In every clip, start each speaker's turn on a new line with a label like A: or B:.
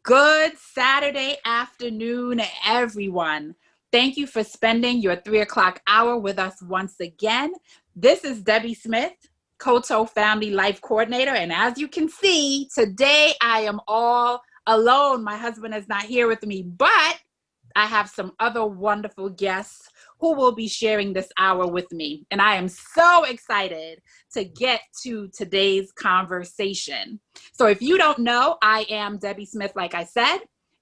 A: Good Saturday afternoon, everyone. Thank you for spending your 3 o'clock hour with us once again. This is Debbie Smith, Koto Family Life Coordinator. And as you can see, today I am all alone. My husband is not here with me, but I have some other wonderful guests who will be sharing this hour with me. And I am so excited to get to today's conversation. So if you don't know, I am Debbie Smith, like I said,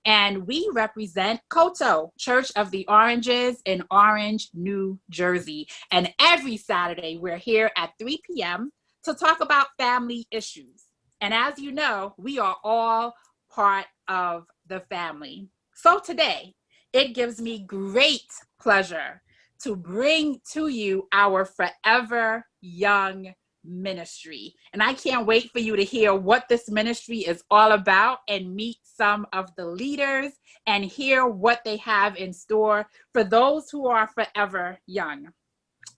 A: and we represent COTO, Church of the Oranges in Orange, New Jersey. And every Saturday, we're here at 3 p.m. to talk about family issues. And as you know, we are all part of the family. So today, it gives me great pleasure to bring to you our Forever Young ministry. And I can't wait for you to hear what this ministry is all about and meet some of the leaders and hear what they have in store for those who are forever young.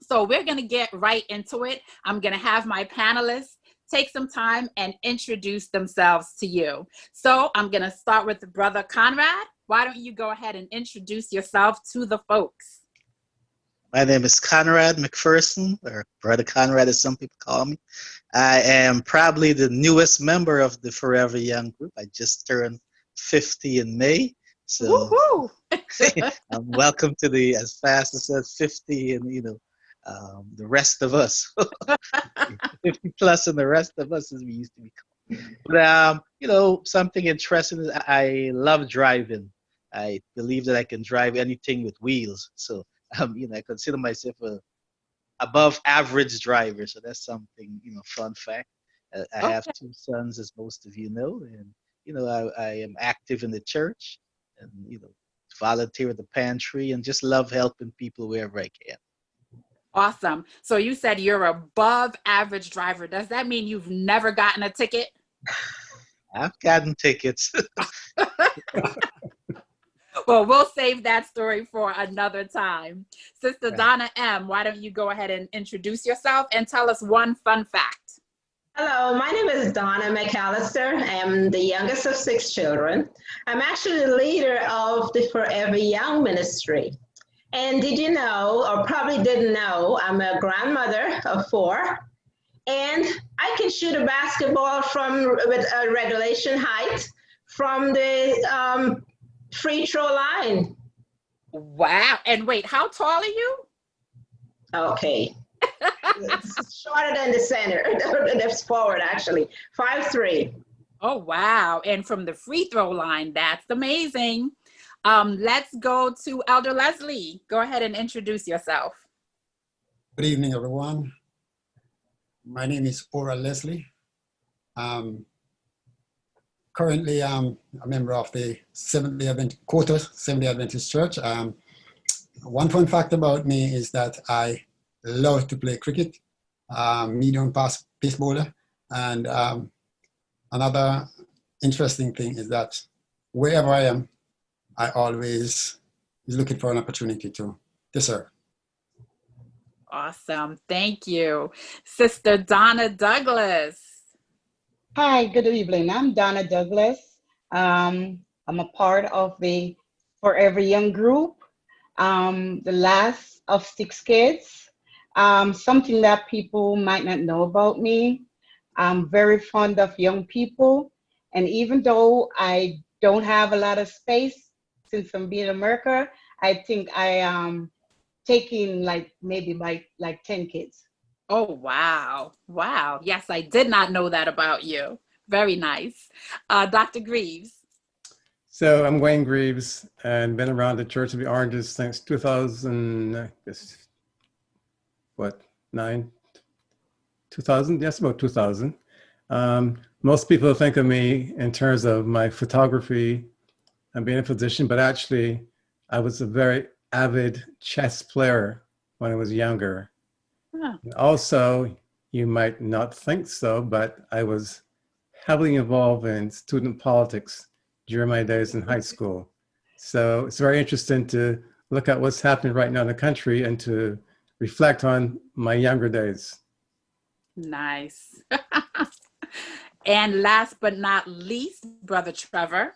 A: So we're going to get right into it. I'm going to have my panelists take some time and introduce themselves to you. So I'm going to start with Brother Conrad. Why don't you go ahead and introduce yourself to the folks?
B: My name is Conrad Macpherson, or Brother Conrad as some people call me. I am probably the newest member of the Forever Young group. I just turned 50 in May. So I'm welcome to the, as fast as I said, 50 and, the rest of us. 50 plus and the rest of us, as we used to be called. But, something interesting is I love driving. I believe that I can drive anything with wheels. So, I consider myself a above average driver. So that's something, fun fact. I have 2 sons, as most of you know, and, I am active in the church and, volunteer at the pantry and just love helping people wherever I can.
A: Awesome. So you said you're above average driver. Does that mean you've never gotten a ticket?
B: I've gotten tickets.
A: Well, we'll save that story for another time. Sister Donna M., why don't you go ahead and introduce yourself and tell us one fun fact?
C: Hello, my name is Donna McAllister. I am the youngest of 6 children. I'm actually the leader of the Forever Young ministry. And did you know, or probably didn't know, I'm a grandmother of 4. And I can shoot a basketball with a regulation height from the free throw line.
A: Wow. And wait, how tall are you?
C: Okay. It's shorter than the center. That's forward, actually. 5'3".
A: Oh, wow. And from the free throw line, that's amazing. Let's go to Elder Leslie. Go ahead and introduce yourself.
D: Good evening, everyone. My name is Ora Leslie. Currently, I'm a member of the Koto Seventh-day Adventist Church. One fun fact about me is that I love to play cricket, medium pace bowler. And another interesting thing is that wherever I am, I always is looking for an opportunity to serve.
A: Awesome. Thank you. Sister Donna Douglas.
E: Hi, good evening. I'm Donna Douglas. I'm a part of the Forever Young group, the last of 6 kids. Something that people might not know about me, I'm very fond of young people. And even though I don't have a lot of space, since I'm being in America, I think I am taking maybe 10 kids.
A: Oh, wow. Wow. Yes, I did not know that about you. Very nice. Dr. Greaves.
F: So I'm Wayne Greaves and been around the Church of the Oranges since 2000, I guess, 2000? Yes, about 2000. Most people think of me in terms of my photography and being a physician, but actually I was a very avid chess player when I was younger. Also, you might not think so, but I was heavily involved in student politics during my days in high school. So it's very interesting to look at what's happening right now in the country and to reflect on my younger days.
A: Nice. And last but not least, Brother Trevor.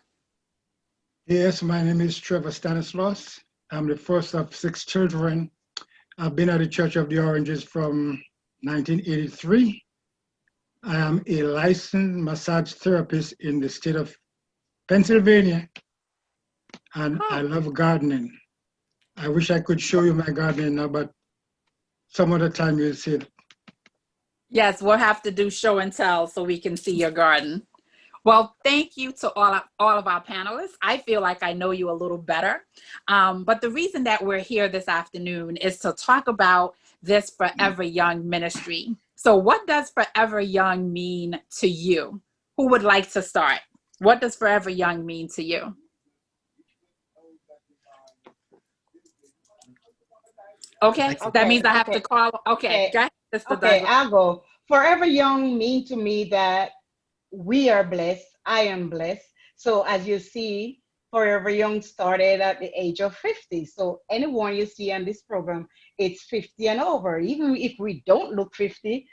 G: Yes, my name is Trevor Stanislaus. I'm the first of 6 children. I've been at the Church of the Oranges from 1983. I am a licensed massage therapist in the state of Pennsylvania, and I love gardening. I wish I could show you my gardening now, but some other time you'll see it.
A: Yes, we'll have to do show and tell so we can see your garden. Well, thank you to all of our panelists. I feel like I know you a little better. But the reason that we're here this afternoon is to talk about this Forever Young ministry. So what does Forever Young mean to you? Who would like to start? What does Forever Young mean to you? Okay, that means I have to call. Okay, go ahead, Sister Douglas.
E: I'll go. Forever Young mean to me that we are blessed. I am blessed. So as you see, Forever Young started at the age of 50. So anyone you see on this program, it's 50 and over. Even if we don't look 50,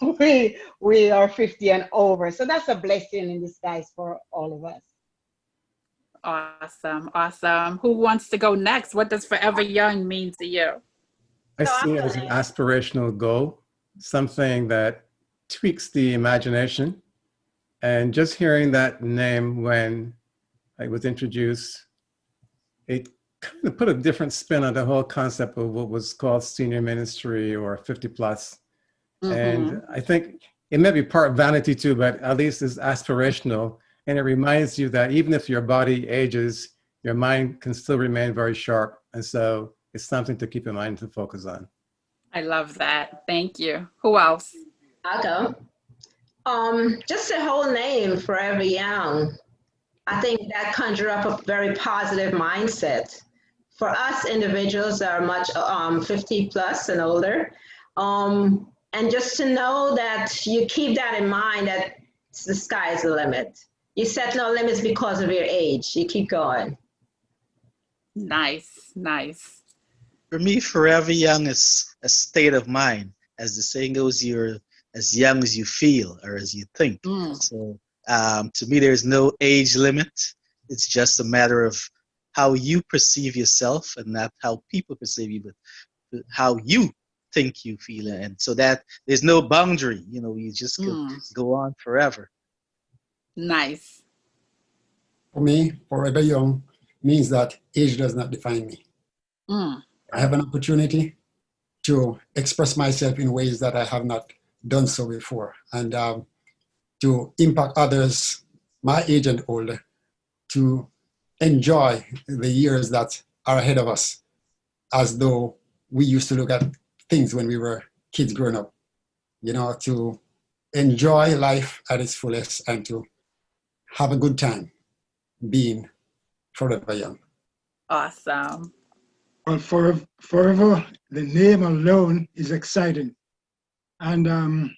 E: we are 50 and over. So that's a blessing in disguise for all of us.
A: Awesome, awesome. Who wants to go next? What does Forever Young mean to you?
F: I see it as an aspirational goal, something that tweaks the imagination. And just hearing that name when it was introduced, it kind of put a different spin on the whole concept of what was called senior ministry or 50 plus. And I think it may be part vanity too, but at least it's aspirational. And it reminds you that even if your body ages, your mind can still remain very sharp. And so it's something to keep in mind to focus on.
A: I love that. Thank you. Who else?
C: I'll go. Just the whole name, Forever Young, I think that conjure up a very positive mindset. For us individuals that are much 50 plus and older, and just to know that you keep that in mind, that the sky is the limit. You set no limits because of your age. You keep going.
A: Nice, nice.
B: For me, Forever Young is a state of mind. As the saying goes, you're as young as you feel or as you think. So to me, there's no age limit. It's just a matter of how you perceive yourself and not how people perceive you, but how you think you feel. And so that there's no boundary, you just go on forever.
A: Nice.
D: For me, Forever Young means that age does not define me. I have an opportunity to express myself in ways that I have not done so before, and to impact others my age and older, to enjoy the years that are ahead of us as though we used to look at things when we were kids growing up, to enjoy life at its fullest and to have a good time being forever young.
A: Awesome.
G: Well, forever, the name alone is exciting. And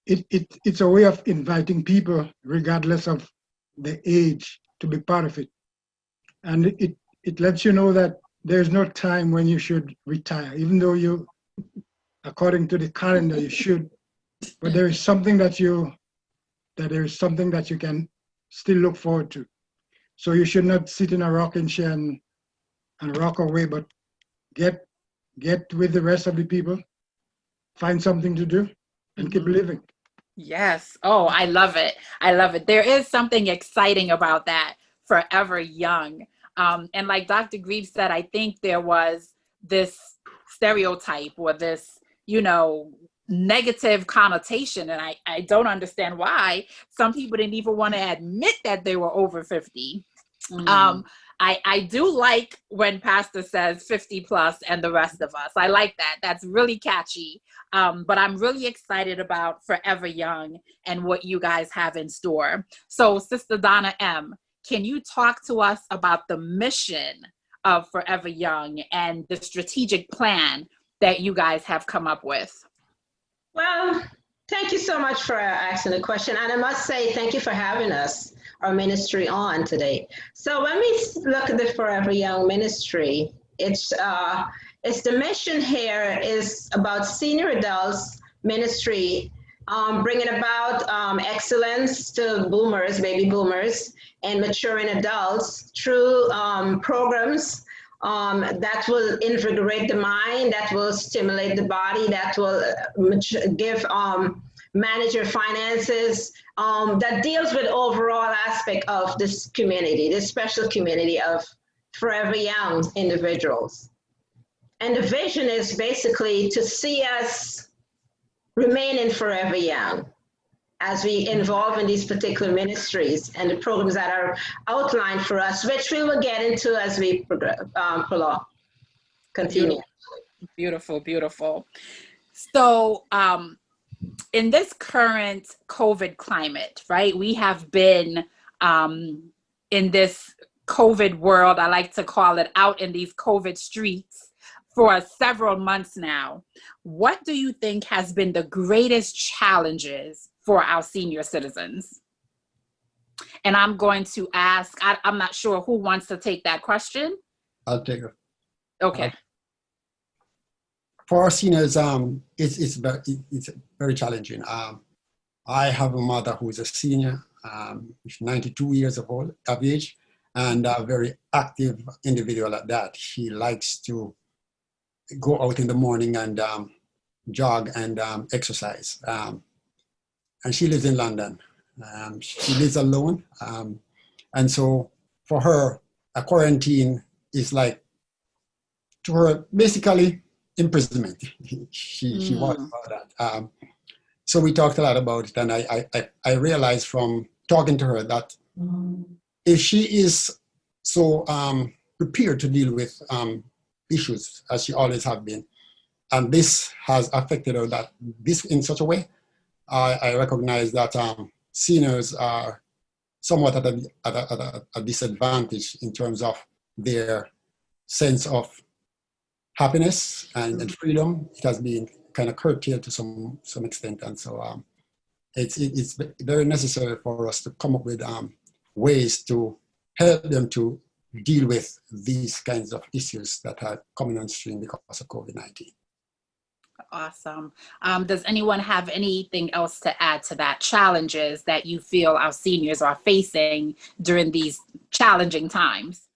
G: it's a way of inviting people, regardless of the age, to be part of it. And it lets you know that there's no time when you should retire, even though you, according to the calendar, you should. But there is something that you can still look forward to. So you should not sit in a rocking chair and rock away, but get with the rest of the people, find something to do, and keep living.
A: Yes. Oh, I love it. I love it. There is something exciting about that, Forever Young. And like Dr. Grieve said, I think there was this stereotype or this, negative connotation. And I don't understand why some people didn't even want to admit that they were over 50. I do like when Pastor says 50 plus and the rest of us. I like that. That's really catchy. But I'm really excited about Forever Young and what you guys have in store. So Sister Donna M., can you talk to us about the mission of Forever Young and the strategic plan that you guys have come up with?
C: Well, thank you so much for asking the question. And I must say, thank you for having us, our ministry, on today. So when we look at the Forever Young ministry, it's the mission here is about senior adults ministry bringing about excellence to boomers, baby boomers, and maturing adults through programs that will invigorate the mind, that will stimulate the body, that will give manage your finances, that deals with overall aspect of this community, this special community of forever young individuals. And the vision is basically to see us remaining forever young as we involve in these particular ministries and the programs that are outlined for us, which we will get into as we continue.
A: Beautiful, beautiful. So in this current COVID climate, right, we have been in this COVID world, I like to call it, out in these COVID streets for several months now. What do you think has been the greatest challenges for our senior citizens? And I'm going to ask, I'm not sure who wants to take that question.
D: I'll take it.
A: Okay.
D: For our seniors, it's very challenging. I have a mother who is a senior, she's 92 years of age, and a very active individual at that. She likes to go out in the morning and jog and exercise. And she lives in London. She lives alone. And so for her, a quarantine is like, to her, basically imprisonment. She was about that. So we talked a lot about it, and I realized from talking to her that if she is so prepared to deal with issues as she always have been, and this has affected her that this in such a way, I recognize that seniors are somewhat at a disadvantage in terms of their sense of happiness and freedom. It has been kind of curtailed to some extent, and so it's very necessary for us to come up with ways to help them to deal with these kinds of issues that are coming on stream because of COVID-19.
A: Awesome. Does anyone have anything else to add to that? Challenges that you feel our seniors are facing during these challenging times?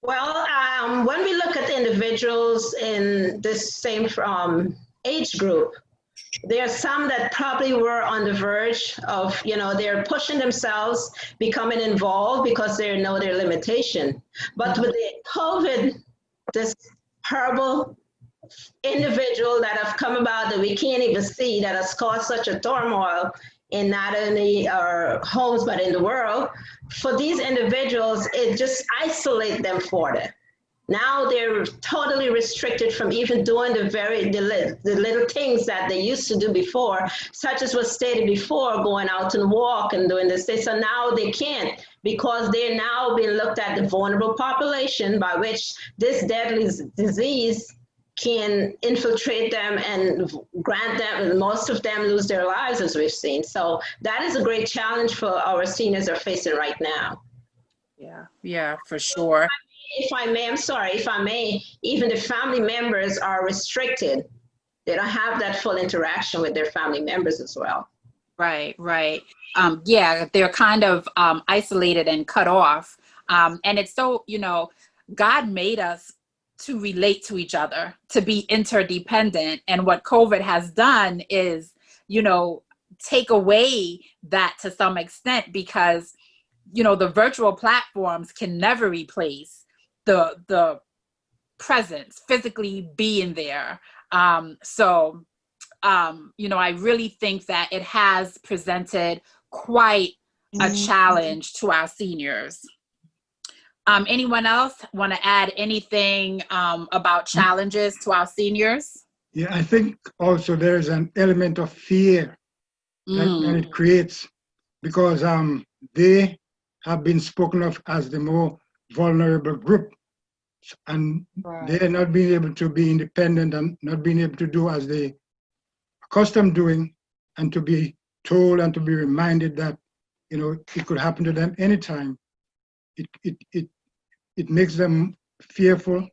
C: Well, when we look at individuals in this same age group, there are some that probably were on the verge of, they're pushing themselves, becoming involved because they know their limitation. But with the COVID, this horrible individual that have come about that we can't even see, that has caused such a turmoil in not only our homes, but in the world, for these individuals, it just isolates them for them. Now they're totally restricted from even doing the little things that they used to do before, such as was stated before, going out and walk and doing this. So now they can't, because they're now being looked at the vulnerable population by which this deadly disease can infiltrate them and grant them, most of them lose their lives, as we've seen. So that is a great challenge for our seniors are facing right now.
A: Yeah, for sure.
C: If I may, even the family members are restricted. They don't have that full interaction with their family members as well.
A: Right. Yeah, they're kind of isolated and cut off. And it's so, God made us to relate to each other, to be interdependent. And what COVID has done is, take away that to some extent, because, the virtual platforms can never replace the presence, physically being there. So I really think that it has presented quite a challenge to our seniors. Anyone else want to add anything about challenges to our seniors?
G: Yeah, I think also there's an element of fear that it creates, because they have been spoken of as the more vulnerable group, and they're not being able to be independent and not being able to do as they accustomed doing, and to be told and to be reminded that it could happen to them anytime. It makes them fearful,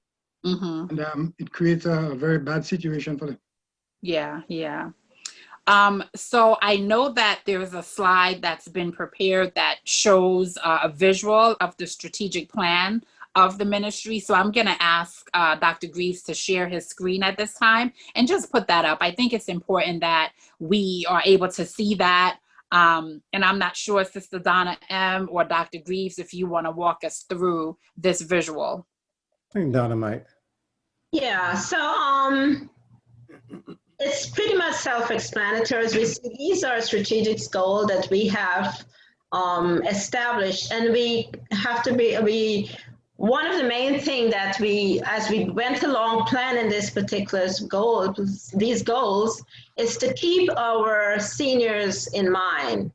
G: and it creates a very bad situation for them.
A: Yeah. So I know that there's a slide that's been prepared that shows a visual of the strategic plan of the ministry. So I'm going to ask Dr. Greaves to share his screen at this time and just put that up. I think it's important that we are able to see that. And I'm not sure, Sister Donna M. or Dr. Greaves, if you want to walk us through this visual.
F: I think Donna might.
C: Yeah, so it's pretty much self-explanatory. As we see, these are strategic goals that we have established, and we have to be one of the main things that we, as we went along planning this particular goal, these goals, is to keep our seniors in mind.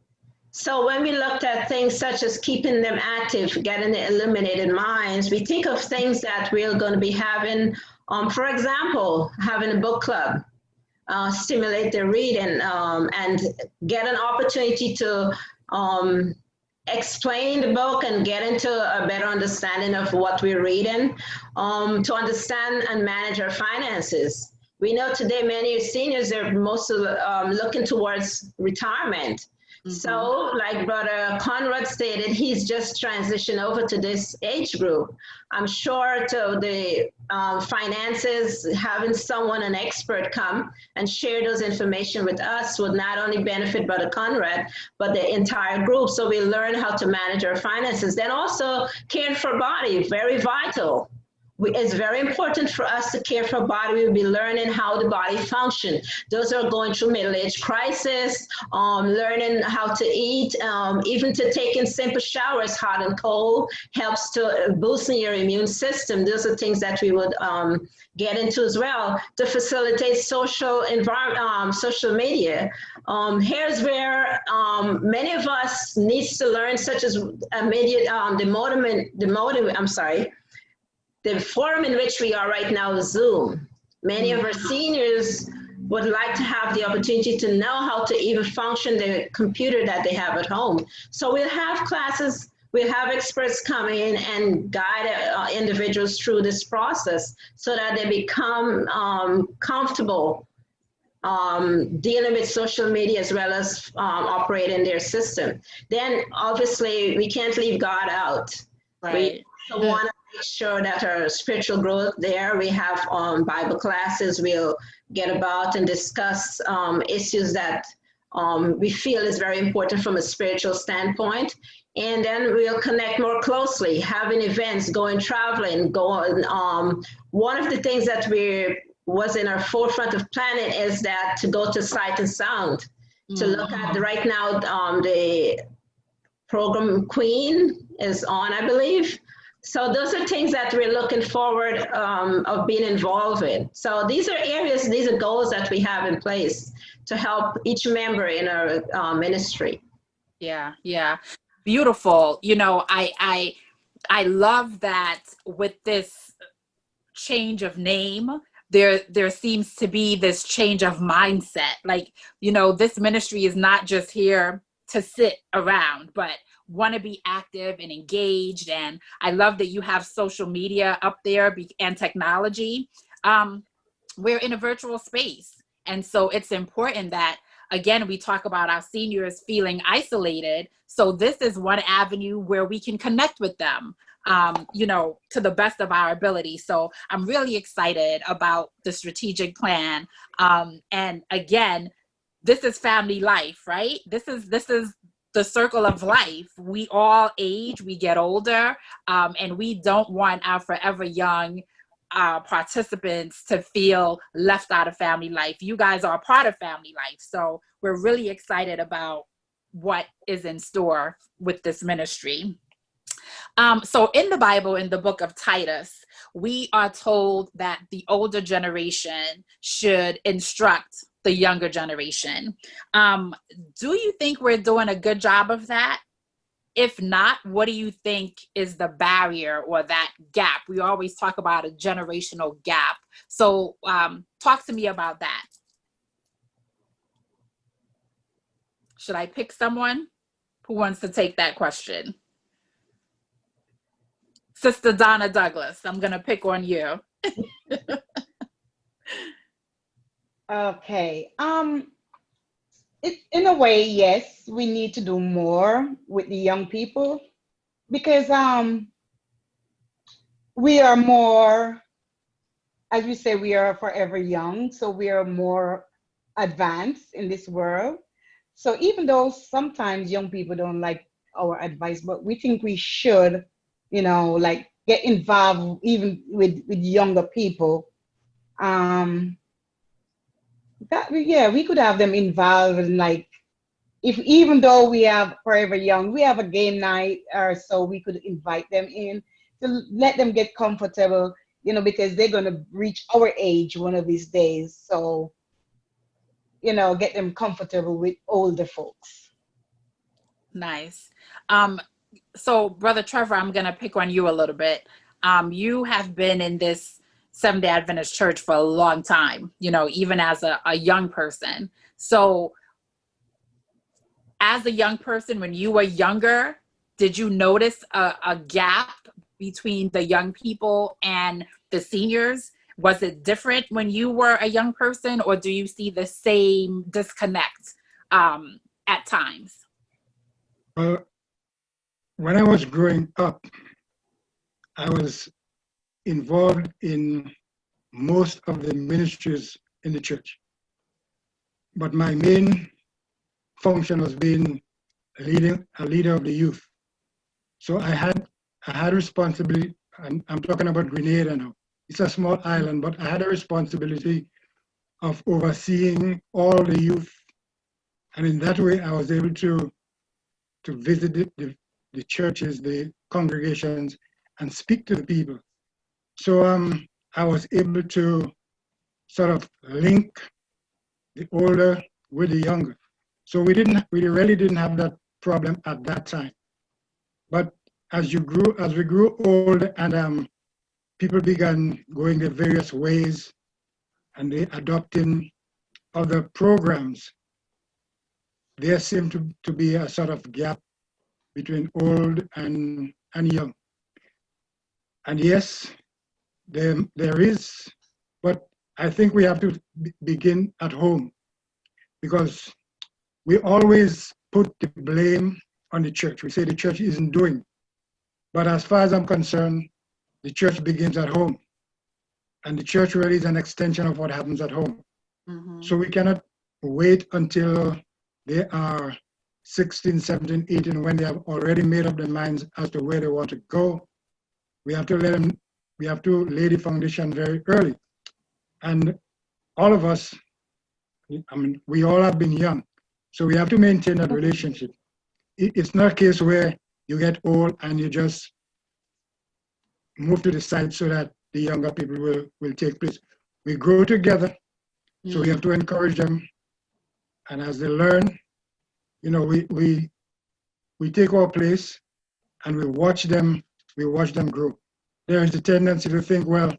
C: So when we looked at things such as keeping them active, getting the illuminated minds, we think of things that we're going to be having, for example, having a book club, stimulate their reading, and get an opportunity to explain the book and get into a better understanding of what we're reading, to understand and manage our finances. We know today many seniors are mostly looking towards retirement. Mm-hmm. So like Brother Conrad stated, he's just transitioned over to this age group. I'm sure to the finances, having someone, an expert, come and share those information with us would not only benefit Brother Conrad, but the entire group. So we learn how to manage our finances. Then also caring for body, very vital. It's very important for us to care for our body. We'll be learning how the body functions. Those are going through middle-age crisis, learning how to eat, even to taking simple showers, hot and cold, helps to boost your immune system. Those are things that we would get into as well to facilitate social media. Here's where many of us needs to learn, such as the forum in which we are right now is Zoom. Many of our seniors would like to have the opportunity to know how to even function the computer that they have at home. So we'll have classes, we'll have experts come in and guide individuals through this process so that they become comfortable dealing with social media as well as operating their system. Then obviously we can't leave God out.
A: Right.
C: We want to make sure that our spiritual growth there, we have Bible classes, we'll get about and discuss issues that we feel is very important from a spiritual standpoint. And then we'll connect more closely, having events, traveling. One of the things that was in our forefront of planning is that to go to Sight and Sound, to look at right now, the program Queen is on, I believe. So those are things that we're looking forward of being involved in. So these are areas, these are goals that we have in place to help each member in our ministry.
A: Yeah, yeah. Beautiful. You know, I love that with this change of name, there seems to be this change of mindset. Like, you know, this ministry is not just here to sit around, but want to be active and engaged. And I love that you have social media up there and technology. We're in a virtual space. And so it's important that, again, we talk about our seniors feeling isolated. So this is one avenue where we can connect with them, you know, to the best of our ability. So I'm really excited about the strategic plan. And again, this is family life, right? This is the circle of life. We all age, we get older, and we don't want our forever young participants to feel left out of family life. You guys are a part of family life. So we're really excited about what is in store with this ministry. So in the Bible, in the book of Titus, we are told that the older generation should instruct the younger generation. Do you think we're doing a good job of that? If not, what do you think is the barrier or that gap? We always talk about a generational gap. So talk to me about that. Should I pick someone who wants to take that question? Sister Donna Douglas, I'm going to pick on you.
E: Okay. In a way, yes, we need to do more with the young people because we are more, as we say, we are forever young, so we are more advanced in this world. So even though sometimes young people don't like our advice, but we think we should, like get involved even with younger people. Um, yeah, we could have them involved in like if even though we have forever young, we have a game night or so we could invite them in to let them get comfortable, because they're gonna reach our age one of these days. So, get them comfortable with older folks.
A: Nice. So Brother Trevor, I'm gonna pick on you a little bit. You have been in this Seventh-day Adventist church for a long time, even as a young person. So as a young person, when you were younger, did you notice a gap between the young people and the seniors? Was it different when you were a young person, or do you see the same disconnect at times?
G: Well, when I was growing up, I was involved in most of the ministries in the church. But my main function was being a leader of the youth. So I had responsibility, and I'm talking about Grenada now. It's a small island, but I had a responsibility of overseeing all the youth. And in that way, I was able to visit the churches, the congregations, and speak to the people. So I was able to sort of link the older with the younger. So we really didn't have that problem at that time. But as we grew old and people began going their various ways and they adopting other programs, there seemed to be a sort of gap between old and young. And yes, there is, but I think we have to begin at home because we always put the blame on the church. We say the church isn't doing. But as far as I'm concerned, the church begins at home. And the church really is an extension of what happens at home.
A: Mm-hmm.
G: So we cannot wait until they are 16, 17, 18, when they have already made up their minds as to where they want to go. We have to lay the foundation very early. And all of us, we all have been young. So we have to maintain that relationship. It's not a case where you get old and you just move to the side so that the younger people will take place. We grow together, so we have to encourage them. And as they learn, we take our place and we watch them grow. There is a tendency to think, well,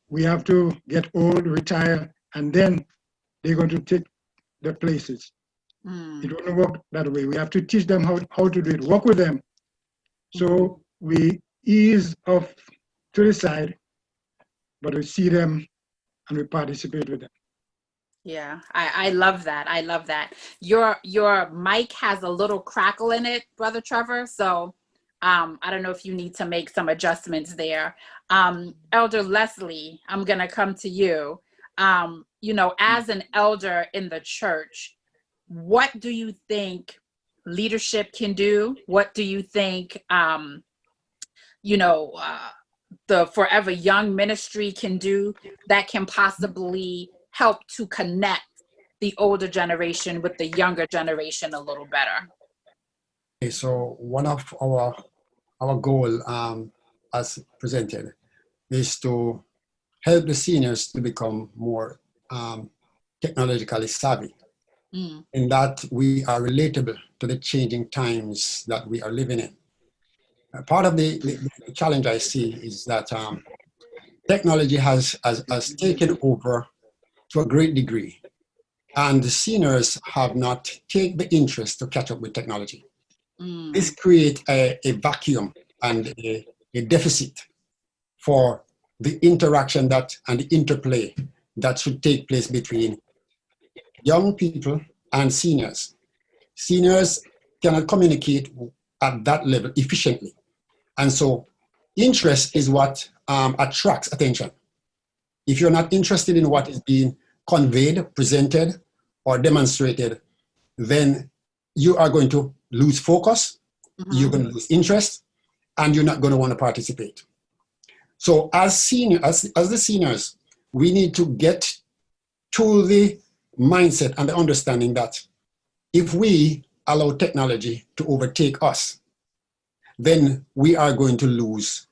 G: we have to get old, retire, and then they're going to take their places. It won't work that way. We have to teach them how to do it, work with them. So we ease off to the side, but we see them and we participate with them.
A: Yeah, I love that. I love that. Your mic has a little crackle in it, Brother Trevor. So I don't know if you need to make some adjustments there. Elder Leslie, I'm gonna come to you. As an elder in the church, what do you think leadership can do? What do you think the Forever Young ministry can do that can possibly help to connect the older generation with the younger generation a little better?
D: Okay, so one of our goal as presented is to help the seniors to become more technologically savvy, in that we are relatable to the changing times that we are living in. Part of the challenge I see is that technology has taken over to a great degree, and the seniors have not taken the interest to catch up with technology. This creates a vacuum and a deficit for the interaction and the interplay that should take place between young people and seniors. Seniors cannot communicate at that level efficiently. And so interest is what attracts attention. If you're not interested in what is being conveyed, presented, or demonstrated, then you are going to lose focus, you're going to lose interest, and you're not going to want to participate. So as the seniors, we need to get to the mindset and the understanding that if we allow technology to overtake us, then we are going to lose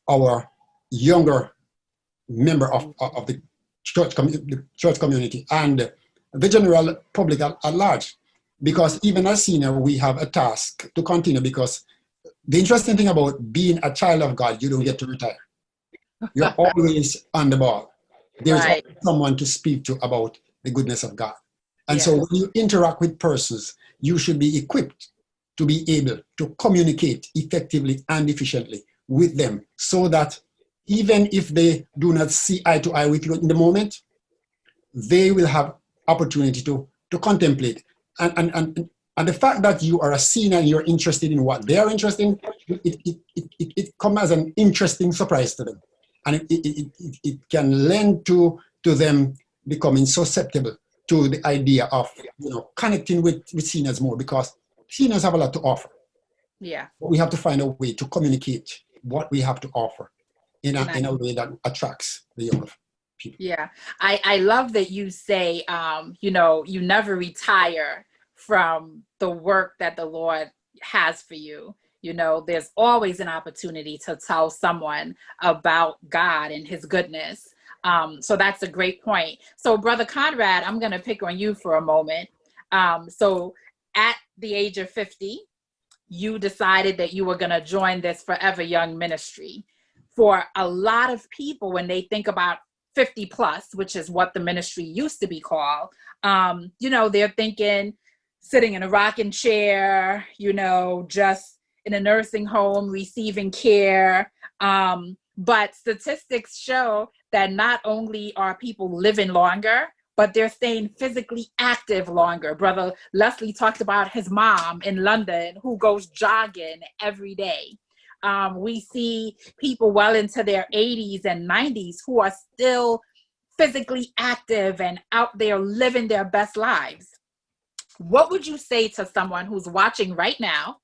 D: our younger member of the church community and the general public at large. Because even as senior, we have a task to continue, because the interesting thing about being a child of God, you don't get to retire. You're always on the ball. There's always someone to speak to about the goodness of God. And so when you interact with persons, you should be equipped to be able to communicate effectively and efficiently with them, so that even if they do not see eye to eye with you in the moment, they will have opportunity to contemplate. And the fact that you are a senior and you're interested in what they are interested in, it comes as an interesting surprise to them. And it can lend to them becoming susceptible to the idea of connecting with seniors more, because seniors have a lot to offer.
A: Yeah.
D: But we have to find a way to communicate what we have to offer in a way that attracts the younger people.
A: Yeah. I love that you say, you never retire from the work that the Lord has for you. There's always an opportunity to tell someone about God and his goodness. So that's a great point. So Brother Conrad, I'm going to pick on you for a moment. So at the age of 50, you decided that you were going to join this Forever Young ministry. For a lot of people, when they think about 50 plus, which is what the ministry used to be called, they're thinking sitting in a rocking chair, just in a nursing home receiving care. But statistics show that not only are people living longer, but they're staying physically active longer. Brother Leslie talked about his mom in London who goes jogging every day. We see people well into their 80s and 90s who are still physically active and out there living their best lives. What would you say to someone who's watching right now?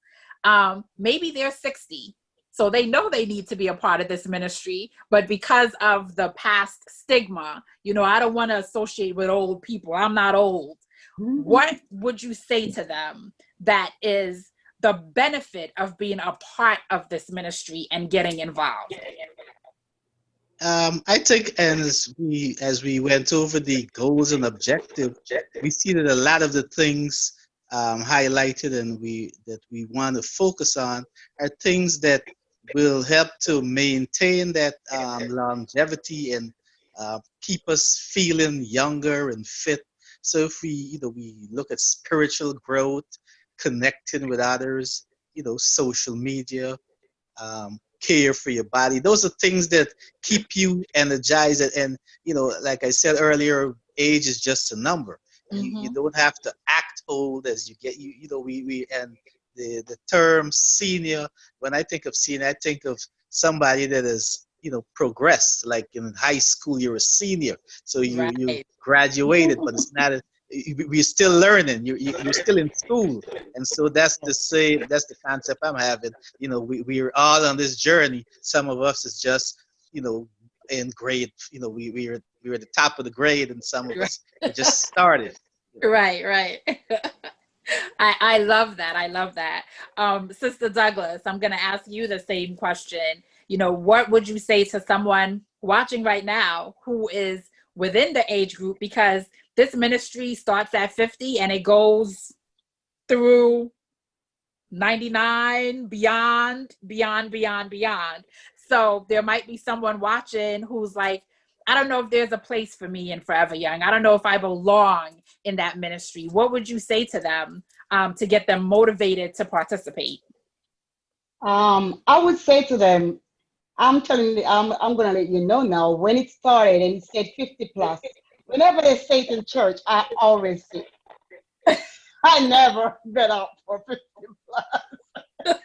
A: Maybe they're 60, so they know they need to be a part of this ministry, but because of the past stigma, I don't want to associate with old people. I'm not old. What would you say to them that is the benefit of being a part of this ministry and getting involved?
B: I think, and as we went over the goals and objectives, we see that a lot of the things highlighted and that we want to focus on are things that will help to maintain that longevity and keep us feeling younger and fit. So if we look at spiritual growth, connecting with others, social media, care for your body, those are things that keep you energized. And like I said earlier, age is just a number. You don't have to act old as you get. And the term senior, when I think of senior, I think of somebody that has progressed. Like in high school, you're a senior, so you graduated, but it's not we're still learning. You're still in school, and so that's the concept I'm having. We're all on this journey. Some of us is just in grade. We're at the top of the grade, and some of us just started.
A: Right. I love that. I love that. Sister Douglas, I'm going to ask you the same question. What would you say to someone watching right now who is within the age group? Because this ministry starts at 50 and it goes through 99, beyond. So there might be someone watching who's like, I don't know if there's a place for me in Forever Young. I don't know if I belong in that ministry. What would you say to them to get them motivated to participate?
E: I would say to them, I'm telling you, I'm going to let you know now, when it started and it said 50 plus, Whenever they say it in church, I always sit. I never get up for 50 plus.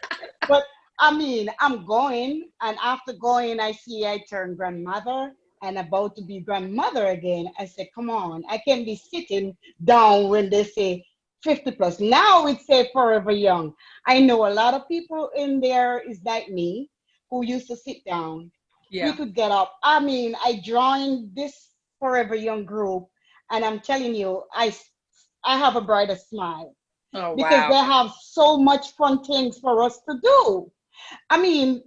E: But I mean, I'm going, and after going, I see I turn grandmother and about to be grandmother again. I say, come on, I can't be sitting down when they say 50 plus. Now it say forever young. I know a lot of people in there is like me who used to sit down. We
A: Yeah.
E: could get up. I mean, I joined this forever young group, and I'm telling you, I have a brighter smile
A: Oh,
E: because
A: wow.
E: they have so much fun things for us to do. I mean,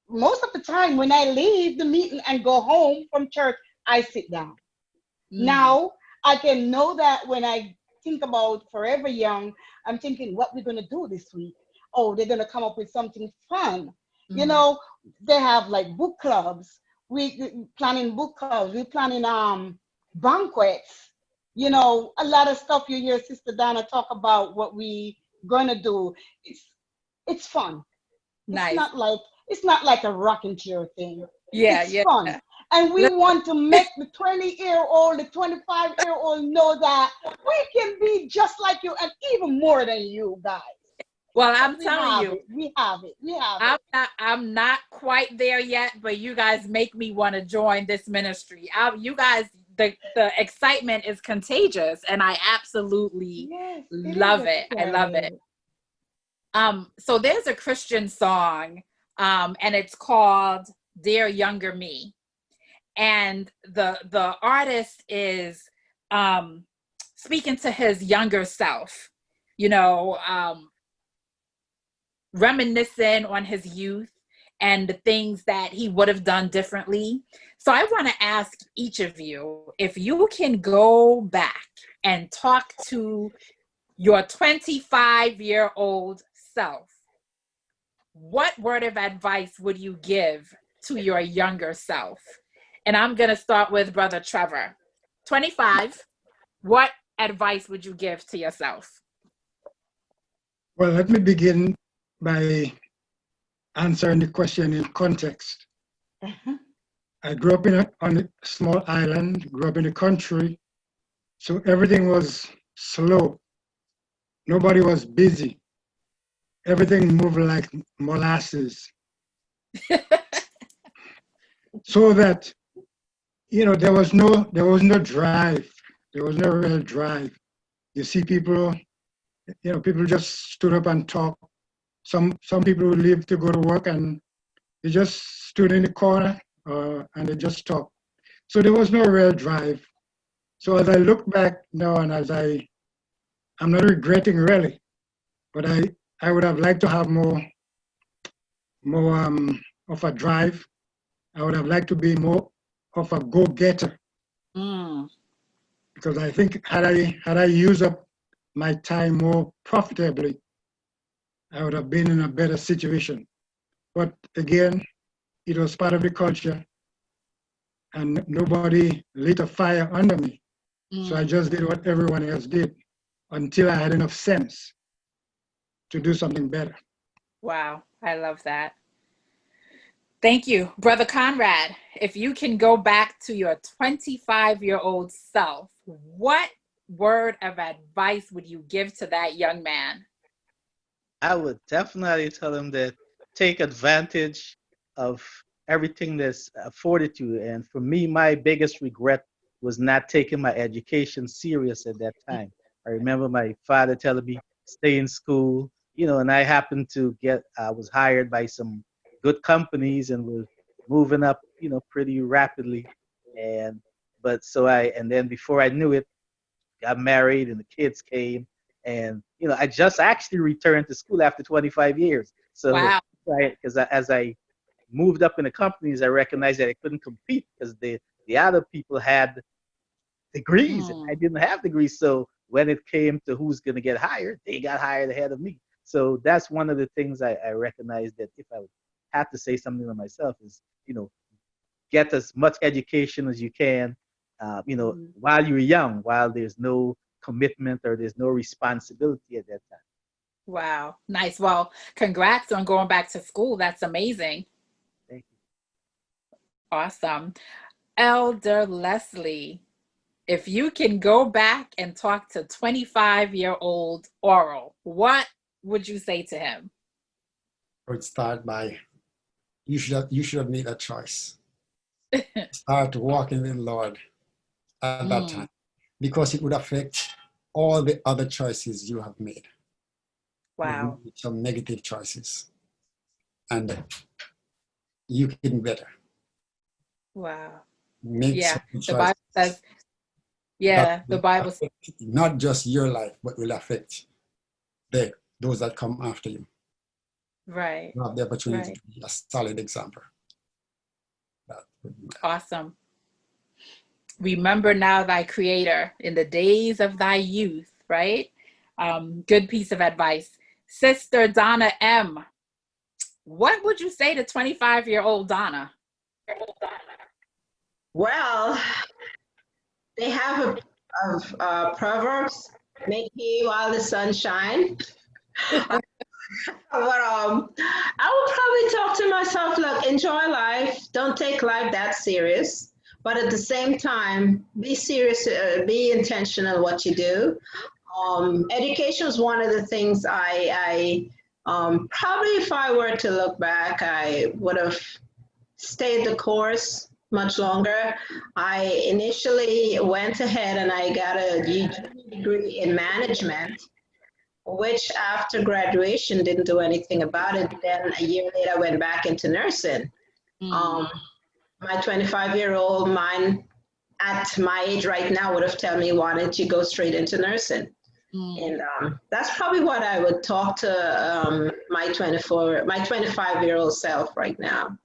E: most of the time when I leave the meeting and go home from church, I sit down.
A: Mm.
E: Now I can know that when I think about Forever Young, I'm thinking what we're going to do this week. Oh, they're going to come up with something fun. You
A: Mm.
E: know, they have like book clubs. We planning book clubs. We're planning banquets. You know, a lot of stuff you hear Sister Donna talk about what we gonna do. It's it's fun. It's
A: Nice.
E: not like it's not like a rocking chair thing.
A: Yeah,
E: It's
A: yeah.
E: fun. And we want to make the 20-year-old, the 25-year-old know that we can be just like you and even more than you guys.
A: Well,
E: But
A: I'm
E: we
A: telling
E: have
A: you,
E: it. We have it. We have it.
A: I'm not quite there yet, but you guys make me want to join this ministry. You guys, the excitement is contagious, and I absolutely
E: Yes, it is
A: love it. I love it.
E: exciting.
A: So there's a Christian song, and it's called "Dear Younger Me," and the artist is speaking to his younger self. You know, reminiscing on his youth and the things that he would have done differently. So I want to ask each of you if you can go back and talk to your 25-year-old self, what word of advice would you give to your younger self? And I'm going to start with Brother Trevor. 25, what advice would you give to yourself?
G: Well, let me begin by answering the question in context. I grew up on a small island, grew up in the country, so everything was slow. Nobody was busy. Everything moved like molasses. So that, there was no drive. There was no real drive. You see people, people just stood up and talked. Some people would leave to go to work and they just stood in the corner and they just talked. So there was no real drive. So as I look back now and I'm not regretting really, but I would have liked to have more of a drive. I would have liked to be more of a go-getter
A: Mm.
G: because I think had I used up my time more profitably, I would have been in a better situation. But again, it was part of the culture and nobody lit a fire under me. So I just did what everyone else did until I had enough sense to do something better.
A: Wow, I love that. Thank you. Brother Conrad, if you can go back to your 25-year-old self, what word of advice would you give to that young man?
B: I would definitely tell them that take advantage of everything that's afforded you. And for me, my biggest regret was not taking my education serious at that time. I remember my father telling me, stay in school, and I happened to I was hired by some good companies and was moving up, pretty rapidly. And, and then before I knew it, got married and the kids came and I just actually returned to school after 25 years. So
A: Wow.
B: because as I moved up in the companies, I recognized that I couldn't compete because the other people had degrees and I didn't have degrees. So when it came to who's going to get hired, they got hired ahead of me. So that's one of the things I recognized, that if I would have to say something to myself is, get as much education as you can, while you're young, while there's no commitment or there's no responsibility at that time.
A: Wow. Nice. Well, congrats on going back to school. That's amazing.
B: Thank you.
A: Awesome. Elder Leslie, If you can go back and talk to 25-year-old Oral, what would you say to him?
D: I would start by, you should have made a choice. Start walking with the Lord at that time, because it would affect all the other choices you have made.
A: Wow.
D: Some negative choices, and you can better.
A: Wow.
D: Make
A: Yeah.
D: some
A: The Bible says, the Bible says,
D: not just your life, but will affect those that come after you.
A: right.
D: You have the opportunity
A: Right.
D: to be a solid example.
A: Awesome. Remember now thy creator in the days of thy youth, right? Good piece of advice. Sister Donna M., what would you say to 25-year-old Donna?
C: Well, they have a Proverbs, make hay while the sun shines. But I would probably talk to myself, look, enjoy life. Don't take life that serious. But at the same time, be serious, be intentional what you do. Education is one of the things I probably, if I were to look back, I would have stayed the course much longer. I initially went ahead and I got a degree in management, which after graduation didn't do anything about it. Then a year later, I went back into nursing. My 25-year-old mind at my age right now would have told me, why don't you go straight into nursing? And that's probably what I would talk to my 25-year-old self right now.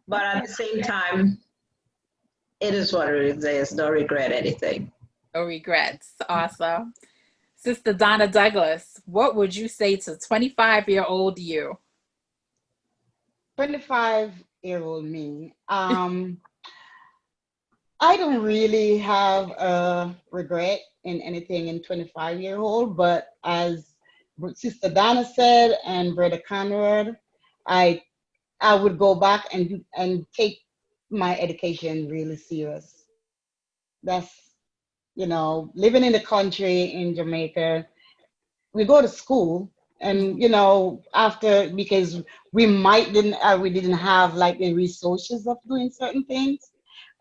C: But at the same time, it is what it is. Don't regret anything.
A: No regrets. Awesome. Sister Donna Douglas, what would you say to 25-year-old you?
E: 25-year-old me. I don't really have a regret in anything in 25-year-old, but as Sister Donna said and Brother Conrad, I would go back and take my education really serious. That's, living in the country in Jamaica, we go to school and, after, because we didn't have like the resources of doing certain things,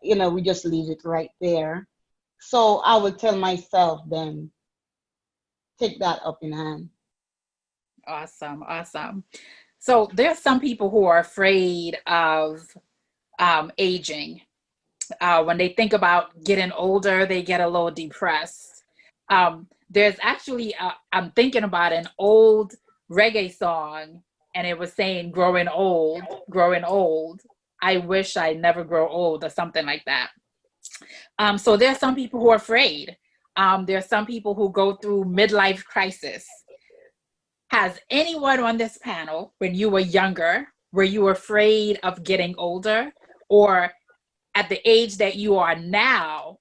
E: we just leave it right there. So I would tell myself then, take that up in hand.
A: Awesome. Awesome. So there's some people who are afraid of aging. When they think about getting older, they get a little depressed. There's actually, I'm thinking about an old reggae song, and it was saying, growing old, growing old. I wish I never grow old, or something like that. So there's some people who are afraid. There's some people who go through midlife crisis. Has anyone on this panel, when you were younger, were you afraid of getting older? Or at the age that you are now,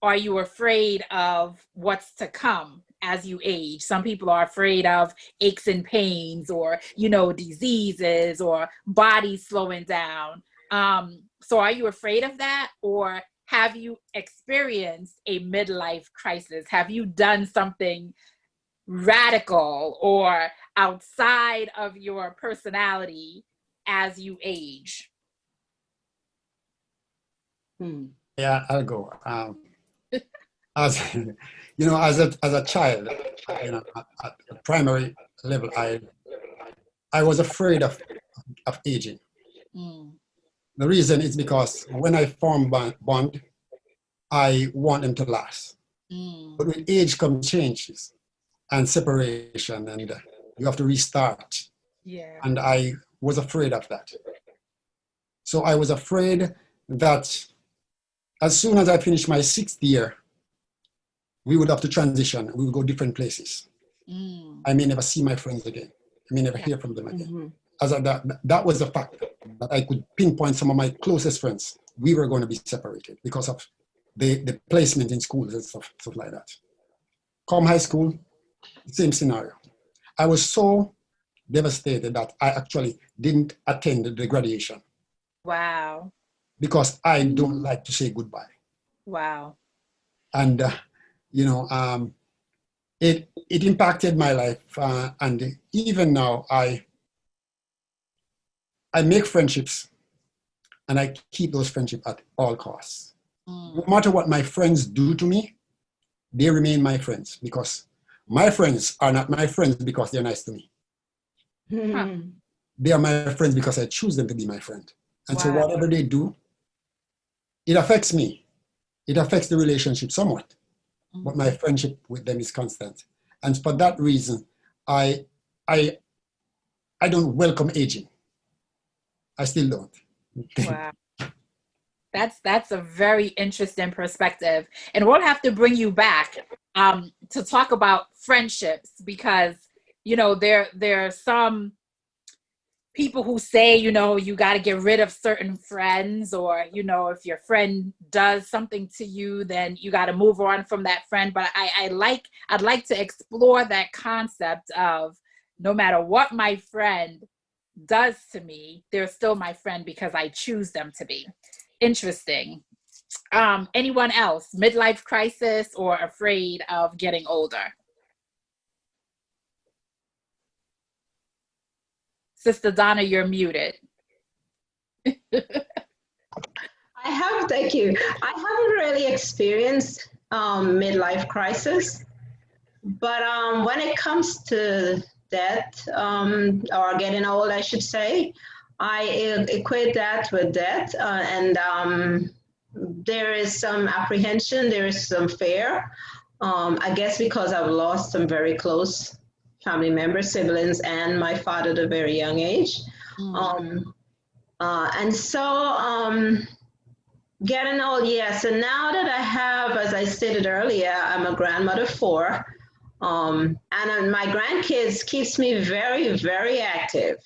A: are you afraid of what's to come as you age? Some people are afraid of aches and pains, or, diseases, or bodies slowing down. So are you afraid of that? Or have you experienced a midlife crisis? Have you done something radical or outside of your personality as you age?
D: Yeah, I'll go. As as a child, at the primary level, I was afraid of aging. The reason is because when I form bond, I want them to last. But with age comes changes and separation, and you have to restart.
A: Yeah.
D: And I was afraid of that. So I was afraid that as soon as I finished my 6th year, we would have to transition. We would go different places. I may never see my friends again. I may never hear from them again. That was the fact that I could pinpoint some of my closest friends. We were going to be separated because of the placement in schools and stuff like that. Come high school, same scenario. I was so devastated that I actually didn't attend the graduation.
A: Wow.
D: Because I don't like to say goodbye.
A: Wow.
D: And, it impacted my life. And even now, I make friendships and I keep those friendships at all costs. No matter what my friends do to me, they remain my friends, because my friends are not my friends because they're nice to me. They are my friends because I choose them to be my friend. And so whatever they do, it affects me. It affects the relationship somewhat, but my friendship with them is constant. And for that reason, I don't welcome aging. I still don't.
A: Wow. That's a very interesting perspective. And we'll have to bring you back to talk about friendships, because, there are some people who say, you got to get rid of certain friends, or, if your friend does something to you, then you got to move on from that friend. But I'd like to explore that concept of, no matter what my friend does to me, they're still my friend because I choose them to be. Interesting. Anyone else? Midlife crisis or afraid of getting older? Sister Donna, you're muted.
C: Thank you. I haven't really experienced midlife crisis, but when it comes to death, or getting old, I should say, I equate that with death, and there is some apprehension, there is some fear. I guess because I've lost some very close family members, siblings, and my father at a very young age. And so getting old, yes. And now that I have, as I stated earlier, I'm a grandmother of 4. And my grandkids keeps me very, very active.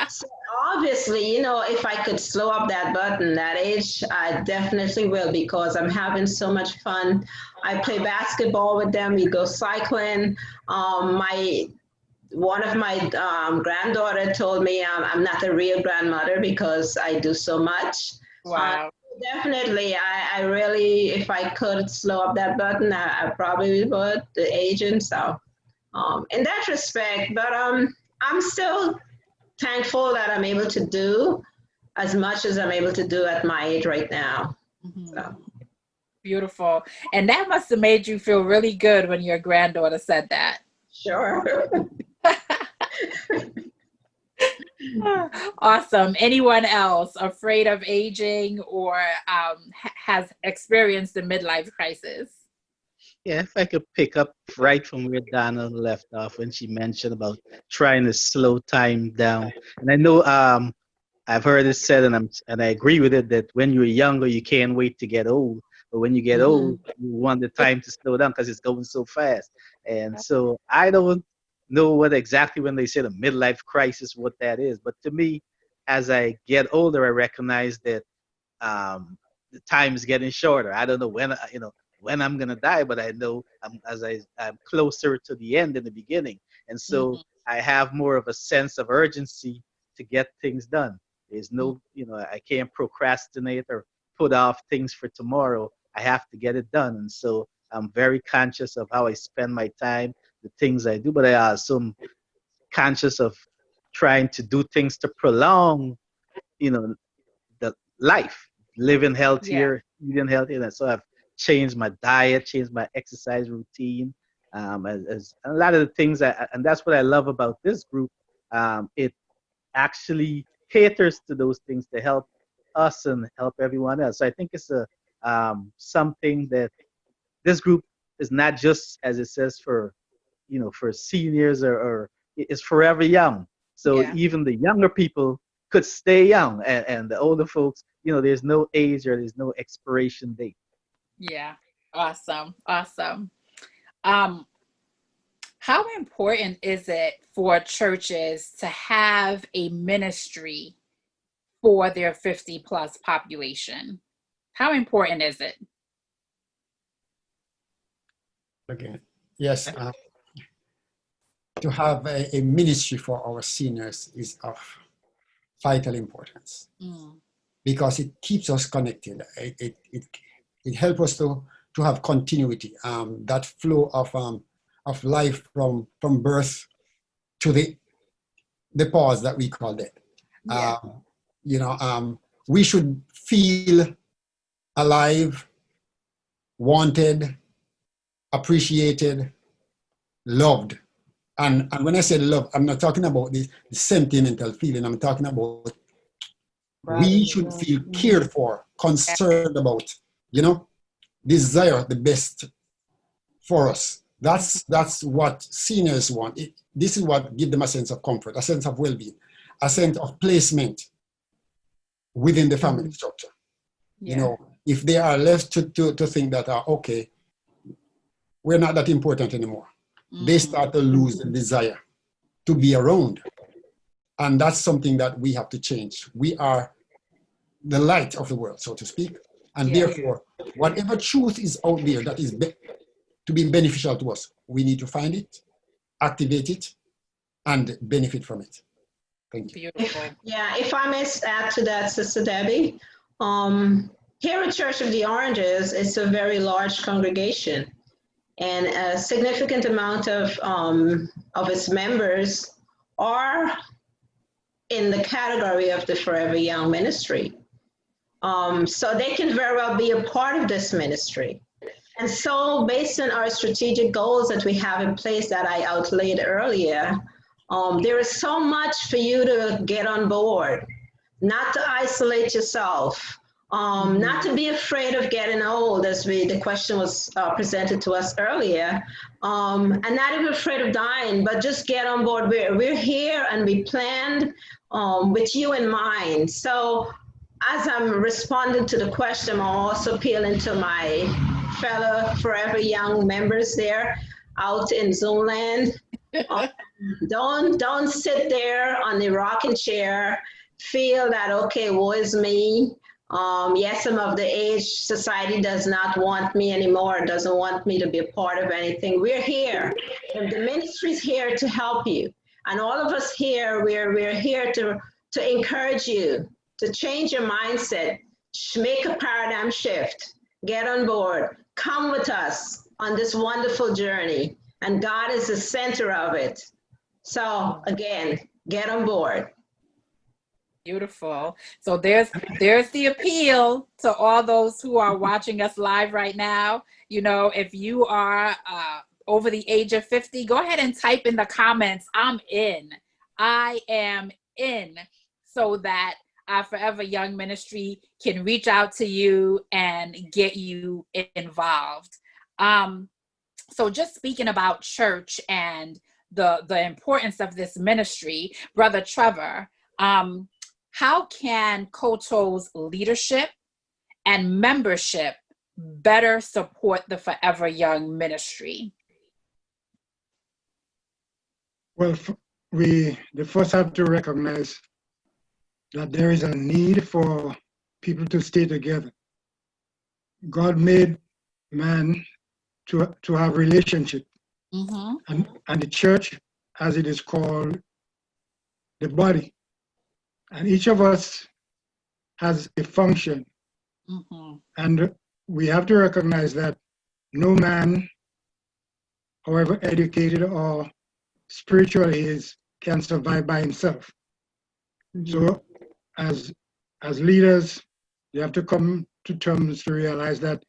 C: So obviously, if I could slow up that button, that age, I definitely will, because I'm having so much fun. I play basketball with them. We go cycling. One of my granddaughter told me I'm not a real grandmother because I do so much.
A: Wow.
C: Definitely, I really, if I could slow up that button, I probably would, the aging. So in that respect, but I'm still thankful that I'm able to do as much as I'm able to do at my age right now. So.
A: Beautiful. And that must have made you feel really good when your granddaughter said that.
C: Sure.
A: Awesome. Anyone else afraid of aging or has experienced the midlife crisis?
B: Yeah, if I could pick up right from where Donna left off when she mentioned about trying to slow time down. And I know I've heard it said, and I agree with it, that when you're younger, you can't wait to get old. But when you get old, you want the time to slow down because it's going so fast. And so I don't know what exactly when they say the midlife crisis, what that is. But to me, as I get older, I recognize that the time is getting shorter. I don't know when I'm gonna die, but I know I'm closer to the end than the beginning, and so I have more of a sense of urgency to get things done. There's no, I can't procrastinate or put off things for tomorrow. I have to get it done, and so I'm very conscious of how I spend my time, the things I do, but I also am conscious of trying to do things to prolong, the life, living healthier, eating healthier. And so I've changed my diet, changed my exercise routine, as a lot of the things and that's what I love about this group. It actually caters to those things to help us and help everyone else. So I think it's something that this group is not just, as it says, for seniors, or it's forever young. So even the younger people could stay young, and the older folks, there's no age or there's no expiration date.
A: Yeah. Awesome. How important is it for churches to have a ministry for their 50 plus population? How important is it?
D: Okay. Yes. To have a ministry for our seniors is of vital importance, because it keeps us connected. It helps us to to have continuity, that flow of life from birth to the pause that we call death.
A: Yeah.
D: We should feel alive, wanted, appreciated, loved. And when I say love, I'm not talking about the sentimental feeling. I'm talking about we should feel cared for, concerned about, desire the best for us. That's what seniors want. This is what gives them a sense of comfort, a sense of well-being, a sense of placement within the family structure.
A: Yeah.
D: If they are left to think that, okay, we're not that important anymore, they start to lose the desire to be around. And that's something that we have to change. We are the light of the world, so to speak. And therefore, whatever truth is out there that is to be beneficial to us, we need to find it, activate it, and benefit from it. Thank you.
A: Beautiful.
C: If I may add to that, Sister Debbie, here at Church of the Oranges, it's a very large congregation, and a significant amount of its members are in the category of the Forever Young ministry. So they can very well be a part of this ministry. And so based on our strategic goals that we have in place that I outlaid earlier, there is so much for you to get on board, not to isolate yourself, not to be afraid of getting old, as the question was presented to us earlier, and not even afraid of dying, but just get on board. We're here and we planned with you in mind. So as I'm responding to the question, I'm also appealing to my fellow Forever Young members there out in Zoom land. Don't sit there on the rocking chair, feel that, okay, woe is me. Yes, I'm of the age, society does not want me anymore, doesn't want me to be a part of anything. We're here, and the ministry's here to help you. And all of us here, we're here to encourage you, to change your mindset, make a paradigm shift, get on board, come with us on this wonderful journey. And God is the center of it. So again, get on board.
A: Beautiful. So there's the appeal to all those who are watching us live right now. If you are over the age of 50, go ahead and type in the comments, I'm in. I am in, so that our Forever Young ministry can reach out to you and get you involved. So just speaking about church and the importance of this ministry, Brother Trevor, how can COTO's leadership and membership better support the Forever Young ministry?
G: Well, we first have to recognize that there is a need for people to stay together. God made man to have relationship. And the church, as it is called, the body. And each of us has a function. And we have to recognize that no man, however educated or spiritual he is, can survive by himself. So as leaders, you have to come to terms to realize that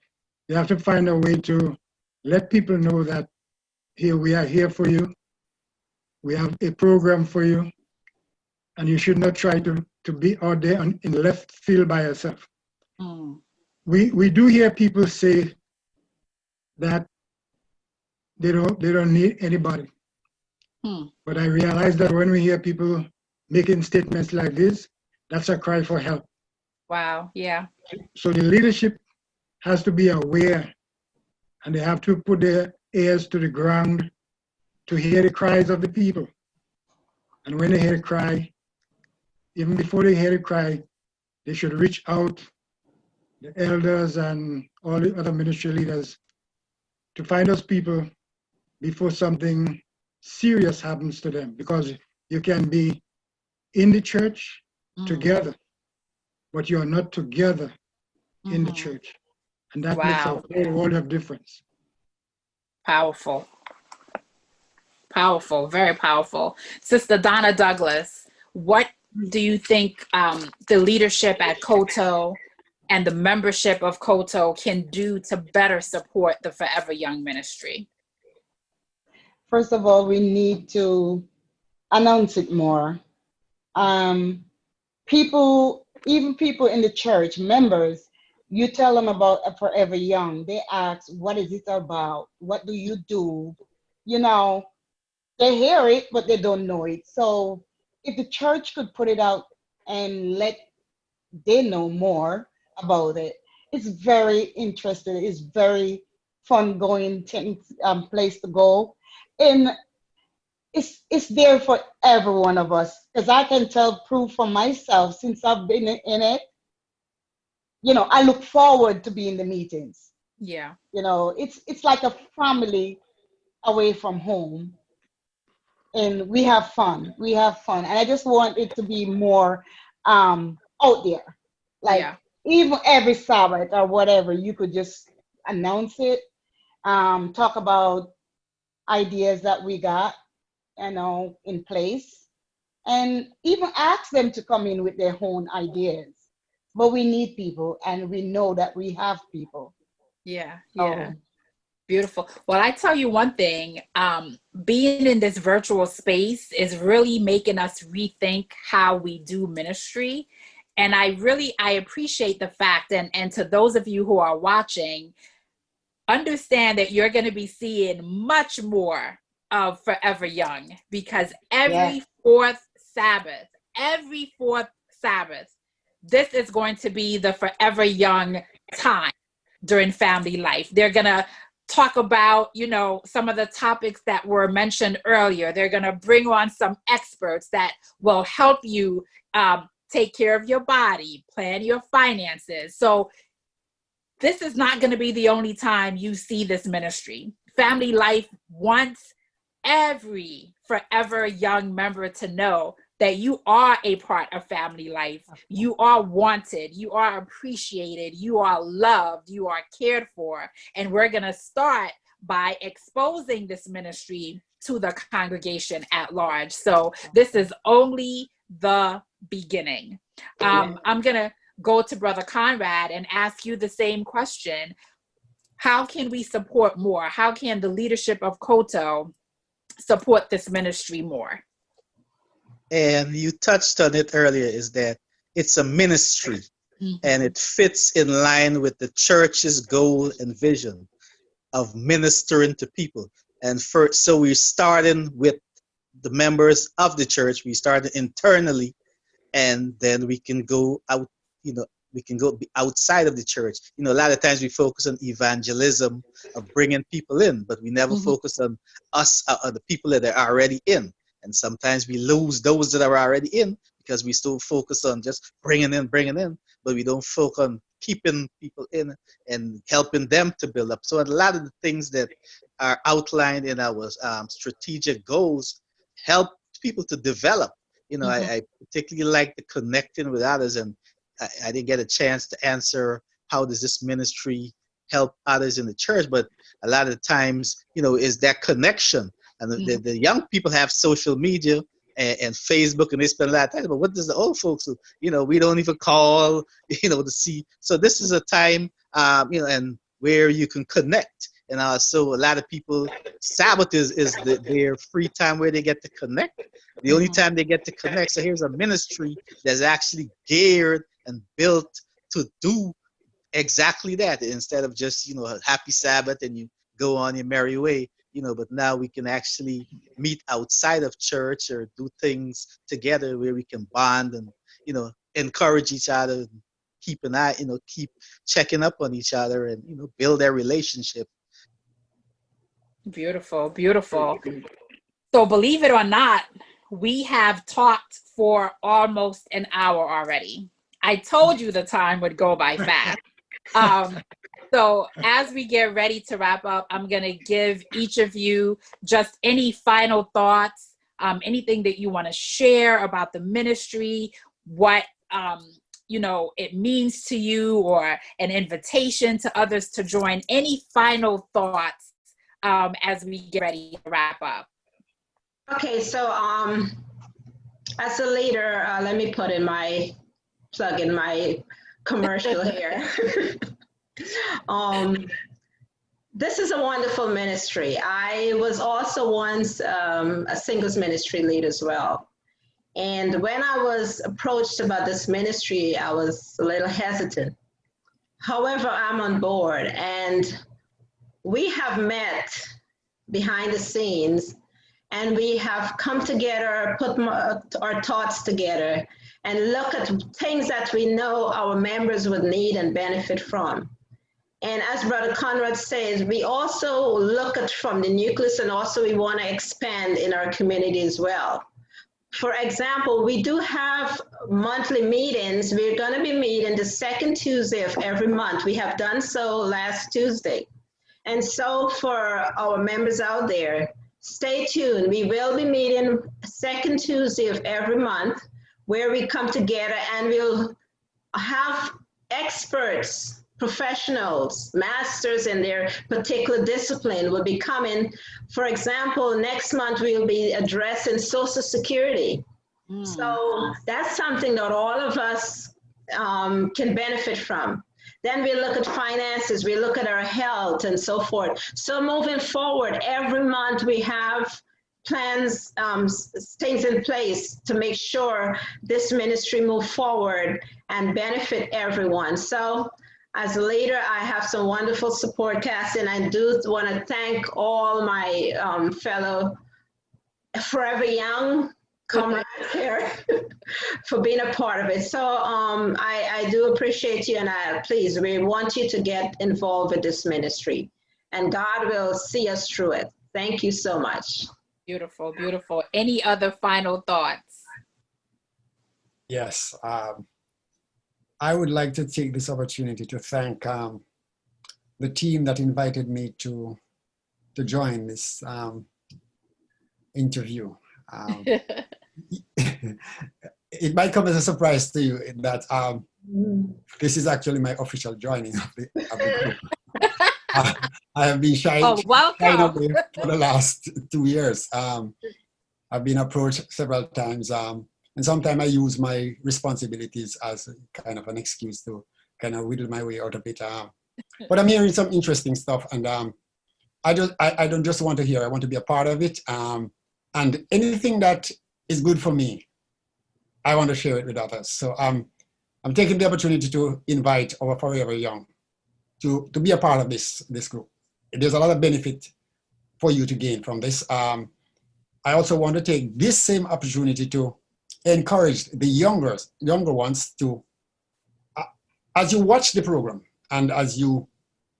G: you have to find a way to let people know that here we are here for you. We have a program for you, and you should not try to be out there in left field by yourself. We do hear people say that they don't need anybody. But I realize that when we hear people making statements like this, that's a cry for help.
A: Wow, yeah.
G: So the leadership has to be aware, and they have to put their ears to the ground to hear the cries of the people. And when they hear the cry, even before they hear the cry, they should reach out, the elders and all the other ministry leaders, to find those people before something serious happens to them. Because you can be in the church together, but you are not together in the church. And that makes a
A: Wow.
G: whole world of difference.
A: Powerful. Powerful. Very powerful. Sister Donna Douglas, what do you think the leadership at COTO and the membership of COTO can do to better support the Forever Young ministry?
E: First of all, we need to announce it more. Even people in the church, members, you tell them about a Forever Young. They ask, what is it about? What do you do? You know, they hear it, but they don't know it. So if the church could put it out and let they know more about it, it's very interesting. It's very fun going place to go. And it's there for every one of us. Because I can tell proof for myself since I've been in it. I look forward to being in the meetings.
A: Yeah.
E: It's like a family away from home. And we have fun. And I just want it to be more out there. Like
A: Yeah.
E: even every Sabbath or whatever, you could just announce it, talk about ideas that we got, in place, and even ask them to come in with their own ideas. But we need people, and we know that we have people.
A: Yeah.
E: So,
A: Beautiful. Well, I tell you one thing, being in this virtual space is really making us rethink how we do ministry. And I appreciate the fact, and to those of you who are watching, understand that you're going to be seeing much more of Forever Young, because every fourth Sabbath, this is going to be the Forever Young time during family life. They're going to talk about, some of the topics that were mentioned earlier. They're going to bring on some experts that will help you take care of your body, plan your finances. So this is not going to be the only time you see this ministry. Family Life wants every Forever Young member to know that you are a part of Family Life. You are wanted, you are appreciated, you are loved, you are cared for. And we're going to start by exposing this ministry to the congregation at large. So this is only the beginning. I'm going to go to Brother Conrad and ask you the same question. How can we support more? How can the leadership of COTO support this ministry more?
B: And you touched on it earlier, is that it's a ministry, and it fits in line with the church's goal and vision of ministering to people. And so we're starting with the members of the church. We started internally, and then we can go out, we can go outside of the church. A lot of times we focus on evangelism of bringing people in, but we never focus on us, the people that are already in. And sometimes we lose those that are already in because we still focus on just bringing in, but we don't focus on keeping people in and helping them to build up. So a lot of the things that are outlined in our strategic goals help people to develop. I particularly like the connecting with others, and I didn't get a chance to answer how does this ministry help others in the church, but a lot of the times, is that connection. And the young people have social media and Facebook, and they spend a lot of time, but what does the old folks do? We don't even call, to see. So this is a time, and where you can connect. And so a lot of people, Sabbath is their free time where they get to connect. The only time they get to connect. So here's a ministry that's actually geared and built to do exactly that, instead of just, a happy Sabbath and you go on your merry way. But now we can actually meet outside of church or do things together where we can bond and, encourage each other, and keep an eye, keep checking up on each other and, build their relationship.
A: Beautiful, beautiful. So believe it or not, we have talked for almost an hour already. I told you the time would go by fast. So as we get ready to wrap up, I'm going to give each of you just any final thoughts, anything that you want to share about the ministry, what it means to you, or an invitation to others to join. Any final thoughts as we get ready to wrap up?
C: Okay, so as a leader, let me plug in my commercial here. This is a wonderful ministry. I was also once a singles ministry lead as well. And when I was approached about this ministry, I was a little hesitant. However, I'm on board, and we have met behind the scenes, and we have come together, put our thoughts together, and look at things that we know our members would need and benefit from. And as Brother Conrad says, we also look at from the nucleus, and also we want to expand in our community as well. For example, we do have monthly meetings. We're going to be meeting the second Tuesday of every month. We have done so last Tuesday. And so for our members out there, stay tuned. We will be meeting second Tuesday of every month, where we come together and we'll have experts, professionals, masters in their particular discipline will be coming. For example, next month we'll be addressing Social Security. So that's something that all of us can benefit from. Then we look at finances, we look at our health and so forth. So moving forward, every month we have plans, things in place to make sure this ministry move forward and benefit everyone. So as a leader, I have some wonderful support cast, and I do want to thank all my fellow Forever Young comrades here for being a part of it. So I do appreciate you, and please, we want you to get involved with this ministry, and God will see us through it. Thank you so much.
A: Beautiful, beautiful. Any other final thoughts?
D: Yes. I would like to take this opportunity to thank the team that invited me to join this interview. It might come as a surprise to you that this is actually my official joining of the group. I have been shying away for the last 2 years. I've been approached several times, and sometimes I use my responsibilities as kind of an excuse to kind of wiggle my way out of it. But I'm hearing some interesting stuff, and I don't just want to hear. I want to be a part of it. And anything that is good for me, I want to share it with others. So I'm taking the opportunity to invite our Forever Young to be a part of this group. There's a lot of benefit for you to gain from this. I also want to take this same opportunity to encourage the younger ones to, as you watch the program and as you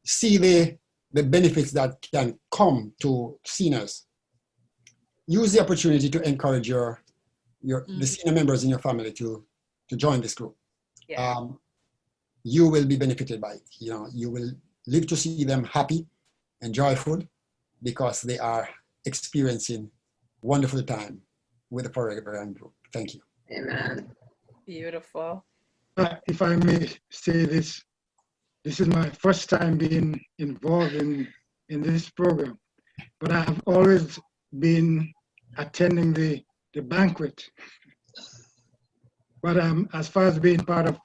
D: see the benefits that can come to seniors, use the opportunity to encourage the senior members in your family to join this group. Yeah. You will be benefited by it. You will live to see them happy and joyful because they are experiencing wonderful time with the Forever Young group. Thank you.
C: Amen.
A: Beautiful.
G: If I may say this is my first time being involved in this program, but I have always been attending the banquet. But as far as being part of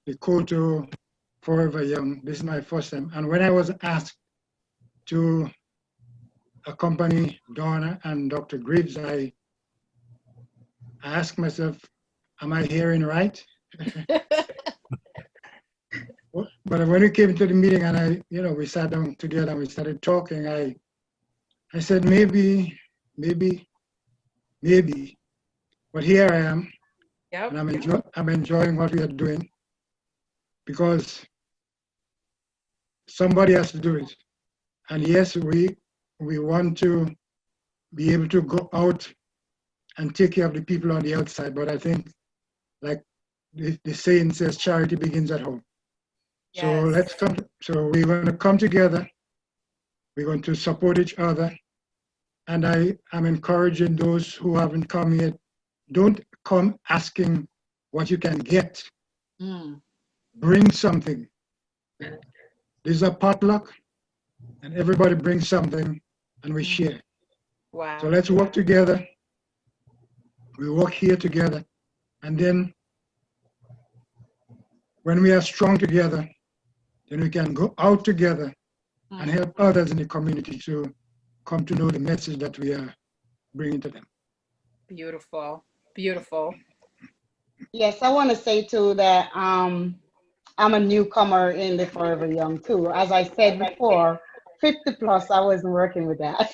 G: the COTO Forever Young, this is my first time. And when I was asked to accompany Donna and Dr. Greaves, I asked myself, am I hearing right? But when we came to the meeting and we sat down together and we started talking, I said, maybe, but here I am. Yep. And I'm enjoying what we are doing because somebody has to do it. And yes, we want to be able to go out and take care of the people on the outside. But I think, like the saying says, charity begins at home. Yes. So we're going to come together. We're going to support each other. And I am encouraging those who haven't come yet, don't come asking what you can get.
A: Mm.
G: Bring something. This is a potluck, and everybody brings something, and we share.
A: Wow.
G: So let's work together. We work here together, and then when we are strong together, then we can go out together and help others in the community to come to know the message that we are bringing to them.
A: Beautiful. Beautiful.
E: Yes, I want to say too that I'm a newcomer in the Forever Young too. As I said before, 50 plus, I wasn't working with that.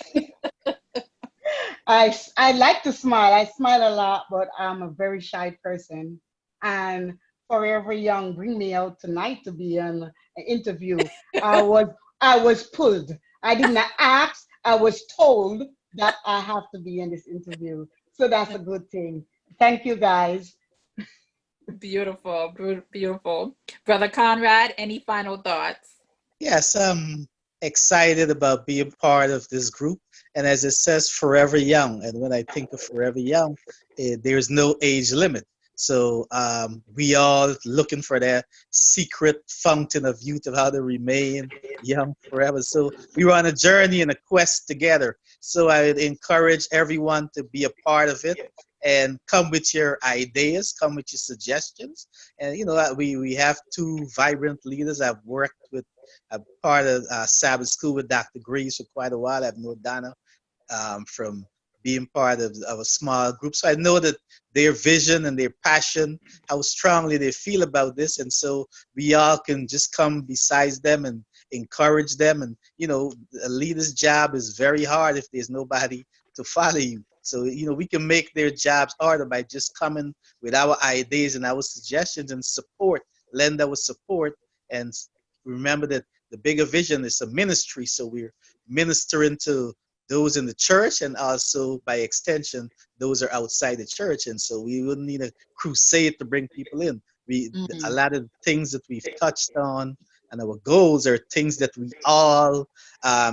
E: I like to smile. I smile a lot, but I'm a very shy person. And Forever Young bring me out tonight to be on an interview. I was I was pulled. I did not ask. I was told that I have to be in this interview. So that's a good thing. Thank you guys.
A: Beautiful. Beautiful. Brother Conrad, any final thoughts?
B: Yes, I'm excited about being part of this group. And as it says, forever young. And when I think of forever young, there's no age limit. So we all looking for that secret fountain of youth of how to remain young forever. So we were on a journey and a quest together. So I would encourage everyone to be a part of it and come with your ideas, come with your suggestions. And we have two vibrant leaders. I've worked with a part of Sabbath School with Dr. Greaves for quite a while. I've known Donna from being part of a small group. So I know that their vision and their passion, how strongly they feel about this. And so we all can just come beside them and encourage them. And, a leader's job is very hard if there's nobody to follow you. So, we can make their jobs harder by just coming with our ideas and our suggestions and lend our support. And remember that the bigger vision is a ministry. So we're ministering to those in the church, and also by extension, those are outside the church. And so we wouldn't need a crusade to bring people in. A lot of things that we've touched on and our goals are things that we all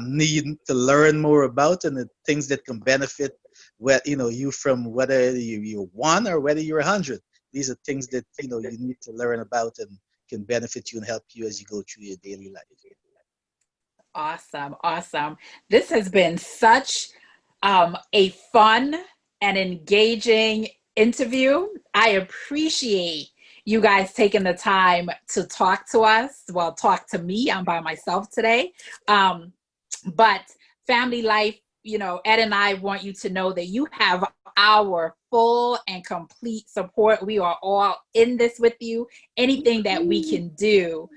B: need to learn more about, and the things that can benefit you from whether you're one or whether you're 100. These are things that you need to learn about and can benefit you and help you as you go through your daily life.
A: Awesome. Awesome. This has been such a fun and engaging interview. I appreciate you guys taking the time to talk to us. Well, talk to me. I'm by myself today. But Family Life, Ed and I want you to know that you have our full and complete support. We are all in this with you. Anything that we can do,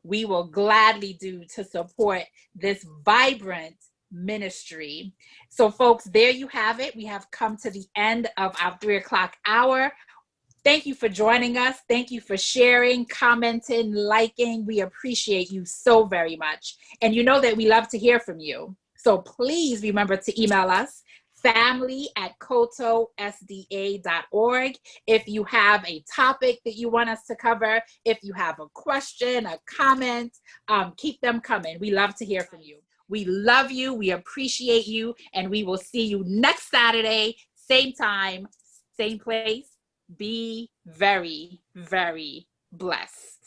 A: we will gladly do to support this vibrant ministry. So folks, there you have it. We have come to the end of our 3:00 hour. Thank you for joining us. Thank you for sharing, commenting, liking. We appreciate you so very much. And you know that we love to hear from you. So please remember to email us, family@kotosda.org. If you have a topic that you want us to cover, if you have a question, a comment, keep them coming. We love to hear from you. We love you. We appreciate you. And we will see you next Saturday, same time, same place. Be very, very blessed.